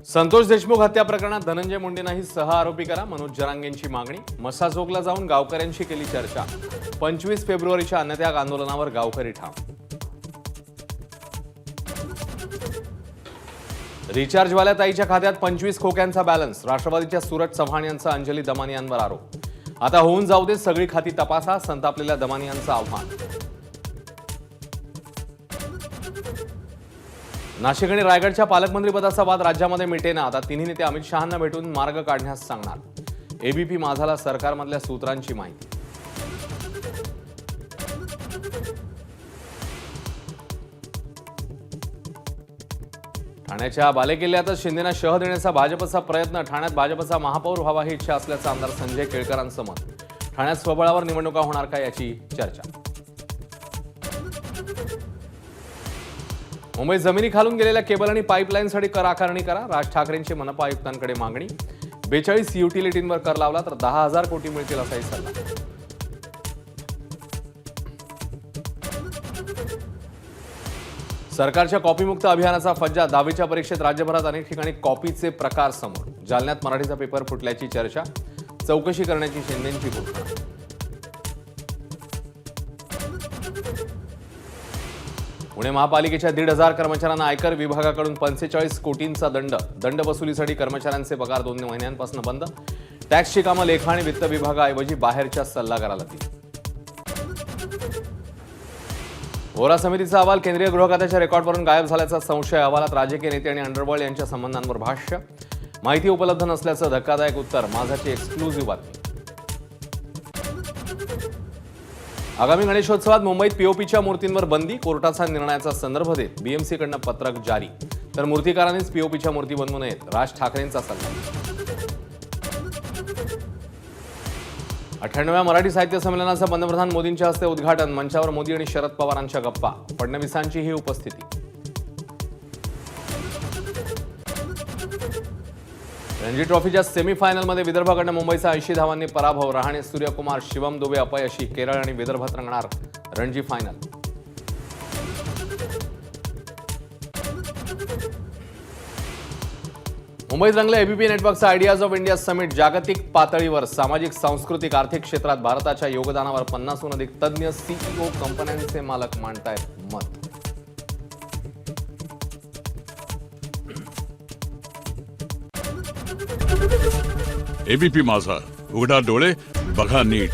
संतोष देशमुख हत्या प्रकरणात धनंजय मुंडेंनाही सह आरोपी करा, मनोज जरांगेंची मागणी. मस्साजोगला जाऊन गावकऱ्यांशी केली चर्चा. 25 फेब्रुवारीच्या अन्नत्याग आंदोलनावर गावकरी ठाम. रिचार्जवाल्या ताईच्या खात्यात 25 खोक्यांचा बॅलन्स. राष्ट्रवादीच्या सूरज चव्हाण यांचा अंजली दमानियांवर आरोप. आता होऊन जाऊ दे सगळी खाती तपासा, संतापलेल्या दमानियांचं आव्हान. नाशिक आणि रायगडच्या पालकमंत्रीपदाचा वाद राज्यामध्ये मिटेना. आता तिन्ही नेते अमित शहांना भेटून मार्ग काढण्यास सांगणार. एबीपी माझाला सरकारमधल्या सूत्रांची माहिती. ठाण्याच्या बालेकिल्ल्यातच शिंदेना शह देण्याचा भाजपचा प्रयत्न. ठाण्यात भाजपचा महापौर व्हावा ही इच्छा असल्याचं आमदार संजय केळकरांचं मत. ठाण्यात स्वबळावर निवडणुका होणार का याची चर्चा. मुंबईत जमिनी खालून गेलेल्या केबल आणि पाईपलाईनसाठी कर आकारणी करा. राज ठाकरेंची मनपा आयुक्तांकडे मागणी. 42 युटिलिटींवर कर लावला तर 10,000 कोटी मिळतील असाही सल्ला. सरकारच्या कॉपीमुक्त अभियानाचा फज्जा. 10वीच्या परीक्षेत राज्यभरात अनेक ठिकाणी कॉपीचे प्रकार समोर. जालन्यात मराठीचा पेपर फुटल्याची चर्चा. चौकशी करण्याची शिंदेंची घोषणा. पुणे महापालिकेच्या 1,500 कर्मचाऱ्यांना आयकर विभागाकडून 45 कोटींचा दंड. दंड वसुलीसाठी कर्मचाऱ्यांचे पगार 2 महिन्यांपासून बंद. टॅक्सची कामं लेखा आणि वित्त विभागाऐवजी बाहेरच्या सल्लागाराला दिली. वोरा समितीचा अहवाल केंद्रीय गृह खात्याच्या रेकॉर्डवरून गायब झाल्याचा संशय. अहवालात राजकीय नेते आणि अंडरवर्ल्ड यांच्या संबंधांवर भाष्य. माहिती उपलब्ध नसल्याचं धक्कादायक उत्तर. माझाची एक्सक्लुझिव्ह बातमी. आगामी गणेशोत्सवात मुंबईत पीओपीच्या मूर्तींवर बंदी. कोर्टाचा निर्णयाचा संदर्भ देत बीएमसीकडनं पत्रक जारी. तर मूर्तिकारांनीच पीओपीच्या मूर्ती बनवू नयेत, राज ठाकरेंचा सल्ला. 98व्या मराठी साहित्य संमेलनाचं पंतप्रधान मोदींच्या हस्ते उद्घाटन. मंचावर मोदी आणि शरद पवारांच्या गप्पा. फडणवीसांचीही उपस्थिती. रणजी ट्रॉफीच्या सेमीफायनलमध्ये विदर्भाकडनं मुंबईचा 80 धावांनी पराभव. रहाणे, सूर्यकुमार, शिवम दुबे अपयशी. केरळ आणि विदर्भात रंगणार रणजी फायनल. मुंबईत रंगलं एबीपी नेटवर्कचा आयडियाज ऑफ इंडिया समिट. जागतिक पातळीवर सामाजिक, सांस्कृतिक, आर्थिक क्षेत्रात भारताच्या योगदानावर 50हून अधिक तज्ज्ञ सीईओ, कंपन्यांचे मालक मांडतायत मत. एबीपी माझा, उघडा डोळे बघा नीट.